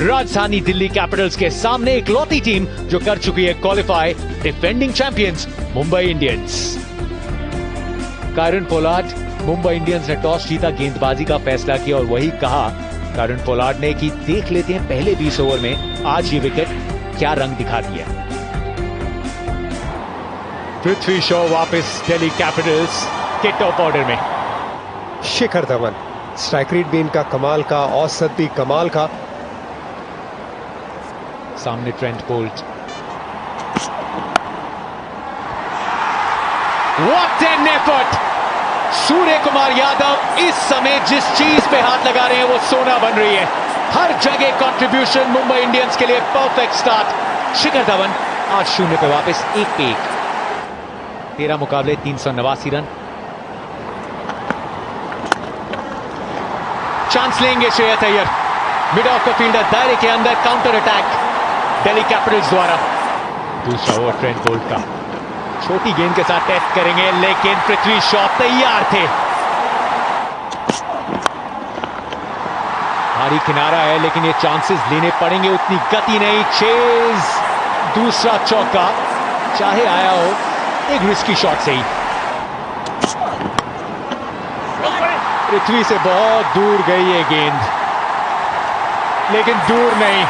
राजधानी दिल्ली कैपिटल्स के सामने इकलौती टीम जो कर चुकी है qualify, defending champions Mumbai Indians. Kieron Pollard, Mumbai Indians ने टॉस जीता, गेंदबाजी का फैसला किया और वही कहा कायरन पोलार्ड ने कि देख लेते हैं पहले 20 ओवर में आज ये विकेट क्या रंग दिखाती है। पृथ्वी शॉ वापस दिल्ली कैपिटल्स के टॉप ऑर्डर में। शिखर धवन, स्ट्राइक रेट भी इनका कमाल का, औसत भी कमाल का। सामने Trent Boult, what an effort. Surya Kumar Yadav इस समय जिस चीज पे हाथ लगा रहे हैं वो सोना बन रही है। हर जगह कंट्रीब्यूशन मुंबई इंडियंस के लिए परफेक्ट स्टार्ट। शिखर धवन आज 0 पे वापस 1 पे 1, 13 मुकाबले 389 रन। चांस लेंगे Shreyas Iyer, mid of the fielder, दायरे के अंदर काउंटर अटैक दिल्ली कैपिटल्स द्वारा। दूसरा ओवर ट्रेंट बोल्ट का, छोटी गेंद के साथ टेस्ट करेंगे लेकिन पृथ्वी शॉ तैयार थे। भारी किनारा है लेकिन ये चांसेस लेने पड़ेंगे, उतनी गति नहीं। चेज, दूसरा चौका, चाहे आया हो एक रिस्की शॉट से ही। पृथ्वी से बहुत दूर गई ये गेंद, लेकिन दूर नहीं।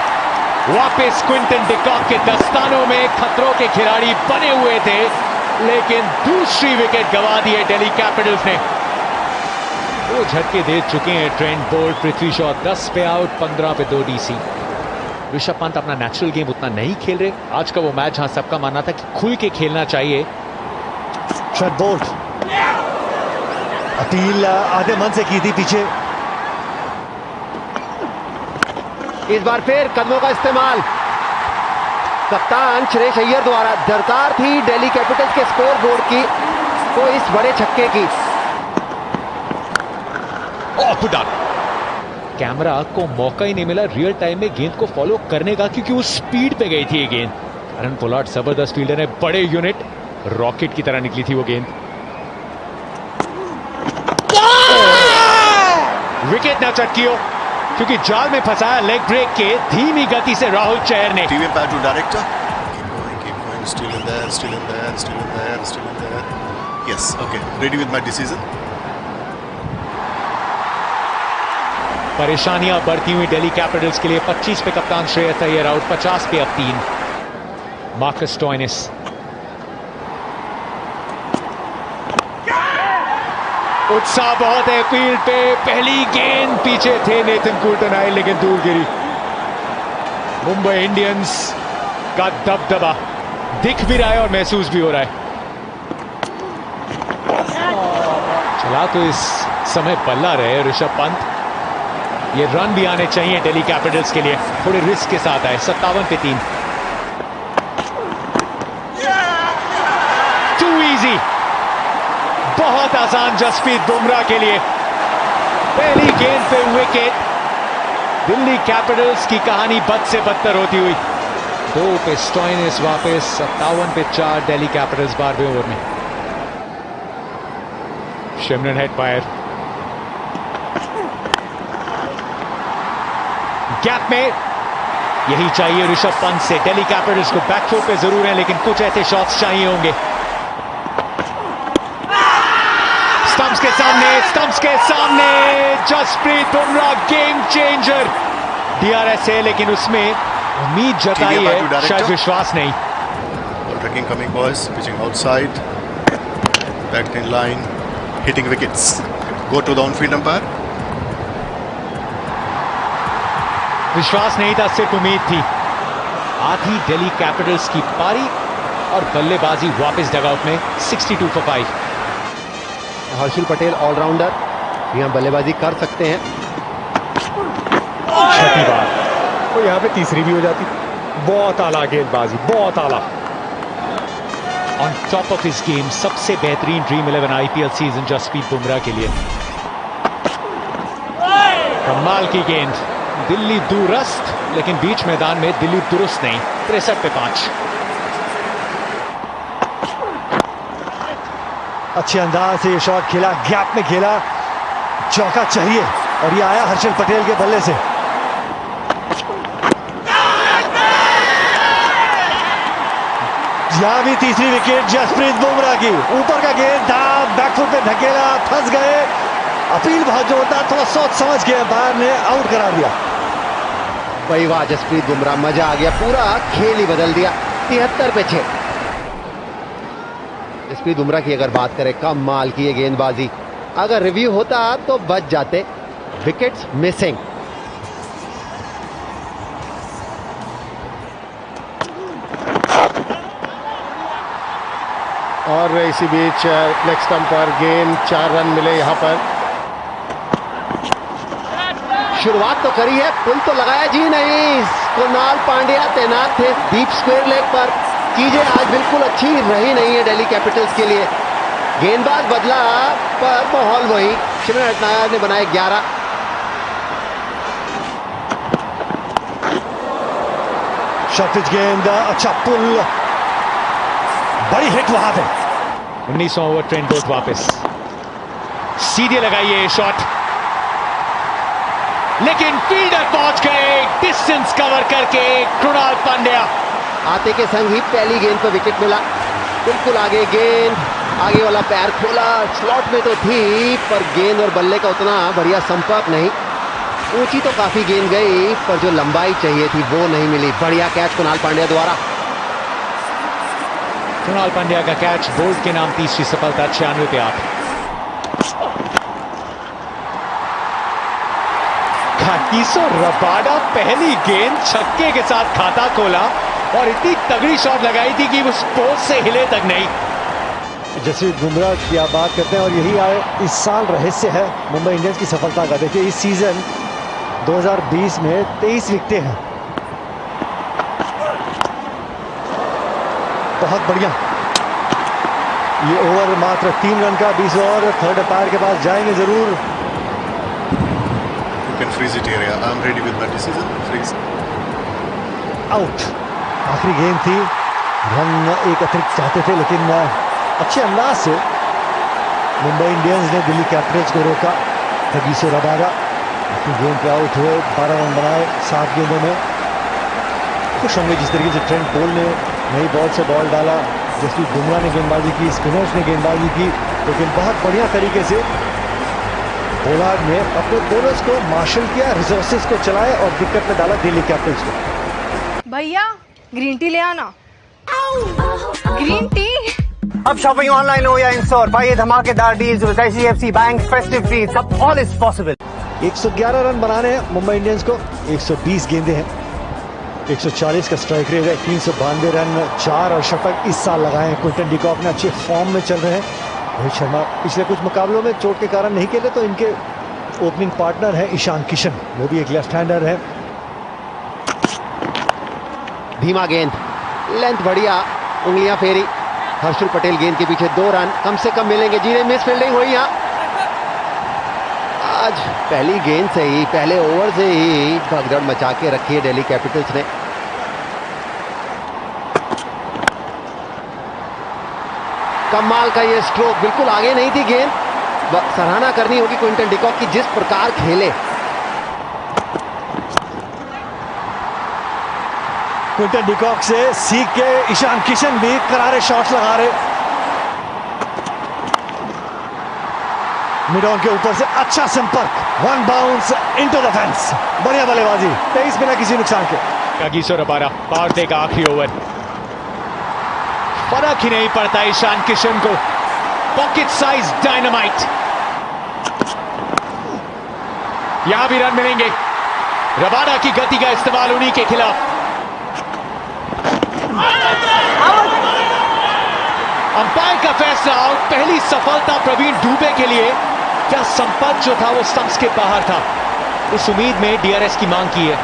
वापस क्विंटन डिकॉक के दस्तानों में खतरों के खिलाड़ी बने हुए थे, लेकिन दूसरी विकेट गंवा दी है दिल्ली कैपिटल्स ने। 2 झटके दे चुके हैं ट्रेंट बोल्ट, पृथ्वी शॉ 10 पे आउट, 15 पे 2 डीसी। ऋषभ पंत अपना नेचुरल गेम उतना नहीं खेल रहे। आज का वो मैच जहां सबका मानना था कि खुल के खेलना चाहिए। ट्रेंट बोल्ट, अपील आधे मन से की थी पीछे। इस बार फिर कदमों का इस्तेमाल कप्तान श्रेयस अय्यर द्वारा। दरकार थी दिल्ली कैपिटल्स के स्कोर बोर्ड की तो इस बड़े छक्के की। कैमरा को मौका ही नहीं मिला रियल टाइम में गेंद को फॉलो करने का, क्योंकि वो स्पीड पे गई थी ये गेंद। कायरन पोलार्ड जबरदस्त फील्डर है, बड़े यूनिट, रॉकेट की तरह निकली थी वो गेंद। विकेट न चटकियो, क्योंकि जाल में फंसाया लेग ब्रेक के धीमी गति से राहुल चहर ने। TV back to director. Keep going, still in there, still in there, still in there, still in there. Yes, okay, ready with my decision. परेशानियां बढ़ती हुई दिल्ली कैपिटल्स के लिए। 25 पे कप्तान श्रेयस अय्यर आउट, 50 पे अब 3। मार्कस स्टोइनिस, उत्साह बहुत है फील्ड पे। पहली गेंद पीछे थे नेथन कूल्टन आए, लेकिन दूर गिरी। मुंबई इंडियंस का दबदबा दिख भी रहा है और महसूस भी हो रहा है। चला तो इस समय बल्ला रहे ऋषभ पंत। ये रन भी आने चाहिए दिल्ली कैपिटल्स के लिए, थोड़े रिस्क के साथ आए। 57 पे 3, टू इजी, बहुत आसान जसप्रीत बुमराह के लिए। पहली गेंद पे विकेट। दिल्ली कैपिटल्स की कहानी बद से बदतर होती हुई। 2 पे स्टोइनिस वापस, 57 पे 4 दिल्ली कैपिटल्स 12वें ओवर में। शिमरन हेड फायर, गैप में, यही चाहिए ऋषभ पंत से। दिल्ली कैपिटल्स को बैकफुट पे जरूर है, लेकिन कुछ ऐसे शॉट्स चाहिए होंगे। स्टंप्स के सामने Jasprit Bumrah, game changer. DRS है, लेकिन उसमें उम्मीद जताई है, शायद विश्वास नहीं। Tracking coming boys, pitching outside, backed in line, hitting wickets. Go to the on-field umpire. विश्वास नहीं था, सिर्फ उम्मीद थी। आधी दिल्ली कैपिटल्स की पारी और बल्लेबाजी वापस डगआउट में। 62 for 5। हर्षल पटेल ऑलराउंडर, यहाँ बल्लेबाजी कर सकते हैं। छठी बार तो यहाँ पे तीसरी भी हो जाती। बहुत आला गेंदबाजी, बहुत आला। On top of his game, सबसे बेहतरीन dream 11 IPL season Jasprit Bumrah के लिए। कमाल की गेंद, दिल्ली दुरुस्त, लेकिन बीच मैदान में दिल्ली दुरुस्त नहीं। 63 पे 5। अच्छे अंदाज से ये शॉट खेला, गैप में खेला, चौका चाहिए और ये आया हर्षल पटेल के बल्ले से। यहाँ भी तीसरी विकेट जसप्रीत बुमराह की। ऊपर का गेंद था, बैकफुट पे धकेला, फंस गए। अपील बहुत जो होता, थोड़ा सोच समझ के अंपायर ने आउट करार दिया। भाई वाह, जसप्रीत बुमराह, मजा आ गया, पूरा खेल ही बदल दिया। 73 पे 6। जसप्रीत बुमराह की अगर बात करें, कमाल की ये गेंदबाजी। अगर रिव्यू होता तो बच जाते। Wickets missing. और इसी बीच लेग स्टंप पर गेंद, 4 रन मिले यहां पर। शुरुआत तो करी है, पुल तो लगाया जी नहीं। कुणाल पांड्या तैनात थे डीप स्क्वायर लेग पर। चीजें आज बिल्कुल अच्छी रही नहीं है दिल्ली कैपिटल्स के लिए। गेंदबाज बदला पर माहौल वही। शिमरन हेटमायर ने बनाए 11। शॉर्टेज गेंद, अच्छा पुल, बड़ी हिट वहां पे। 19वां ओवर, ट्रेंट बोल्ट वापस, सीधे लगाइए शॉट, लेकिन फील्डर पहुंच गए डिस्टेंस कवर करके। कृणाल पांड्या आते के संग ही पहली गेंद पर विकेट मिला। बिल्कुल आगे गेंद, आगे वाला पैर खोला, स्लॉट में तो थी पर गेंद और बल्ले का उतना बढ़िया संपर्क नहीं। ऊंची तो काफी गेंद गई पर जो लंबाई चाहिए थी वो नहीं मिली। बढ़िया कैच कुणाल पांड्या द्वारा। कृणाल पांड्या का कैच, बोल्ट के नाम तीसरी सफलता। 96 पे 8। कागिसो रबाडा पहली गेंद छक्के के साथ खाता खोला और इतनी तगड़ी शॉट लगाई थी कि उस पोस्ट से हिले तक नहीं। जसप्रीत बुमराह की आप बात करते हैं और यही आए इस साल रहस्य है मुंबई इंडियंस की सफलता का। देखिए इस सीजन 2020 में 23 विकेटें हैं। बहुत बढ़िया। ये ओवर मात्र 3 रन का, 20 ओवर थर्ड अंपायर के पास जाएंगे जरूर। You can freeze it here. I'm ready with my decision. Freeze. Out. आखिरी गेंद थी, रन एक अतिरिक्त चाहते थे लेकिन अच्छे अंदाज से मुंबई इंडियंस ने दिल्ली कैपिटल्स को रोका। कागिसो रबाडा अपनी गेंद पे आउट हुए, 12 रन बनाए 7 गेंदों में। खुश होंगे जिस तरीके से ट्रेंट बोल्ट ने नई बॉल से बॉल डाला, जसप्रीत बुमराह ने गेंदबाजी की, स्पिनर्स ने गेंदबाजी की, लेकिन बहुत बढ़िया तरीके से पोलार्ड ने अपने बॉलर्स को मार्शल किया, रिसोर्सेज को चलाए और दिक्कत में डाला दिल्ली कैपिटल्स को। भैया ग्रीन टी ले आना। ग्रीन टी अब शॉपिंग ऑनलाइन हो या इन स्टोर, पाइए धमाकेदार deals with ICICI bank festive treats. अब ऑल इज पॉसिबल। 111 रन बनाने हैं मुंबई इंडियंस को, 120 गेंदें हैं, 140 का स्ट्राइक रेट है, 392 रन, 4 अर्धशतक इस साल लगाए हैं। क्विंटन डी कॉक ने अच्छे फॉर्म में चल रहे हैं। रोहित शर्मा पिछले कुछ मुकाबलों में चोट के कारण नहीं खेले, तो इनके ओपनिंग पार्टनर है ईशान किशन, वो भी एक लेफ्ट हैंडर है। धीमा गेंद, लेंथ बढ़िया, उंगलियां फेरी। हर्षल पटेल गेंद के पीछे 2 रन कम से कम मिलेंगे। जीने मिस फील्डिंग हुई यहां। आज पहली गेंद से ही, पहले ओवर से ही भगदड़ मचा के रखी है दिल्ली कैपिटल्स ने। कमाल का ये स्ट्रोक, बिल्कुल आगे नहीं थी गेंद। सराहना करनी होगी क्विंटन डी कॉक की, जिस प्रकार खेले। क्विंटन डी कॉक से सीख के ईशान किशन भी करारे शॉट्स लगा रहे। मिड ऑन के ऊपर से अच्छा संपर्क, 1 बाउंस इनटू द फेंस। बढ़िया बल्लेबाजी, 23 बिना किसी नुकसान के। कागिसो रबाडा पार देगा आखिरी ओवर। फर्क ही नहीं पड़ता ईशान किशन को। Pocket size dynamite. यहां भी रन मिलेंगे। रबाडा की गति का इस्तेमाल उन्हीं के खिलाफ। अंपायर का फैसला आउट। पहली सफलता प्रवीण दुबे के लिए। क्या संपर्क जो था वो स्टंप्स के बाहर था। इस उम्मीद में DRS की मांग की है।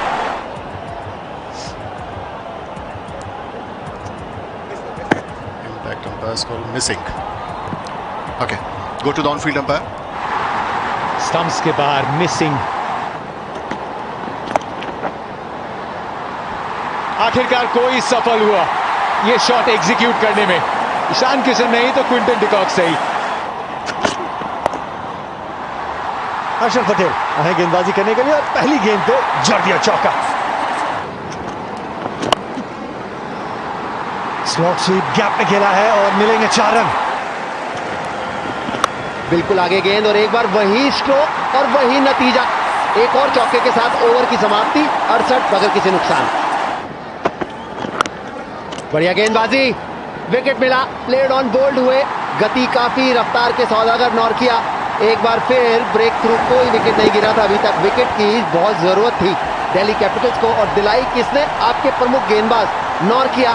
Impact umpire is called missing. Okay, go to the on-field umpire. Stumps के बाहर मिसिंग। आखिरकार कोई सफल हुआ ये शॉट एग्जीक्यूट करने में। ईशान किशन नहीं तो क्विंटन डी कॉक सही। हर्षल पटेल आए गेंदबाजी करने के लिए और पहली गेंद पे जड़ दिया चौका। स्लॉट स्वीप गैप में खेला है और मिलेंगे 4 रन। बिल्कुल आगे गेंद और एक बार वही स्ट्रोक और वही नतीजा। एक और चौके के साथ ओवर की समाप्ति, 68 बगैर किसी नुकसान। बढ़िया गेंदबाजी, विकेट मिला, प्लेड ऑन बोल्ड हुए, गति काफी, रफ्तार के सौदागर नॉर्किया। एक बार फिर ब्रेक थ्रू, कोई विकेट नहीं गिरा था अभी तक। विकेट की बहुत जरूरत थी दिल्ली कैपिटल्स को और दिलाई किसने? आपके प्रमुख गेंदबाज नॉर्किया।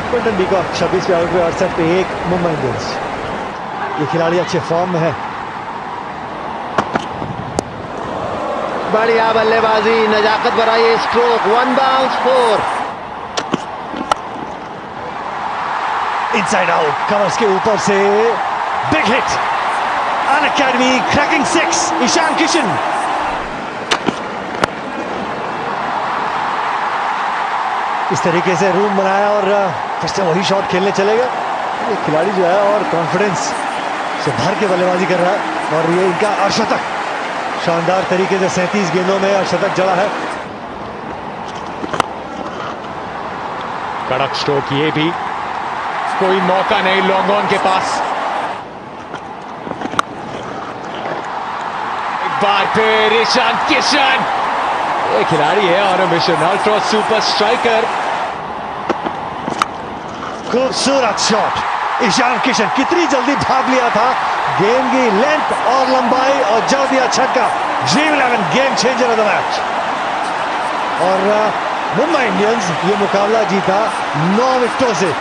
क्विंटन डी कॉक 26वें आउट पे 68 पे 1 मुंबई इंडियंस। ये खिलाड़ी अच्छे फॉर्म में है। बढ़िया बल्लेबाजी, नजाकत भरा ये stroke, 1 bounce 4। Inside out, covers के ऊपर से बिग हिट, अन अकेडमी क्रैकिंग 6, ईशान किशन। इस तरीके से रूम बनाया और फिर से वही शॉट खेलने चले गए। ये खिलाड़ी जो है और कॉन्फिडेंस से भर के बल्लेबाजी कर रहा है और ये इनका अर्शतक, शानदार तरीके से 37 गेंदों में अर्शतक जड़ा है। कड़क स्ट्रोक, ये भी कोई मौका नहीं लॉन्ग ऑन के पास। एक बार फिर ईशान किशन, ये खिलाड़ी है और मिशन अल्ट्रा सुपर स्ट्राइकर। खूबसूरत शॉट, ईशान किशन कितनी जल्दी भाग लिया था, गेंद की लेंथ और लंबाई और जड़ दिया छक्का। Dream 11 game changer of the match. और मुंबई इंडियंस ये मुकाबला जीता 9 विकेटों से।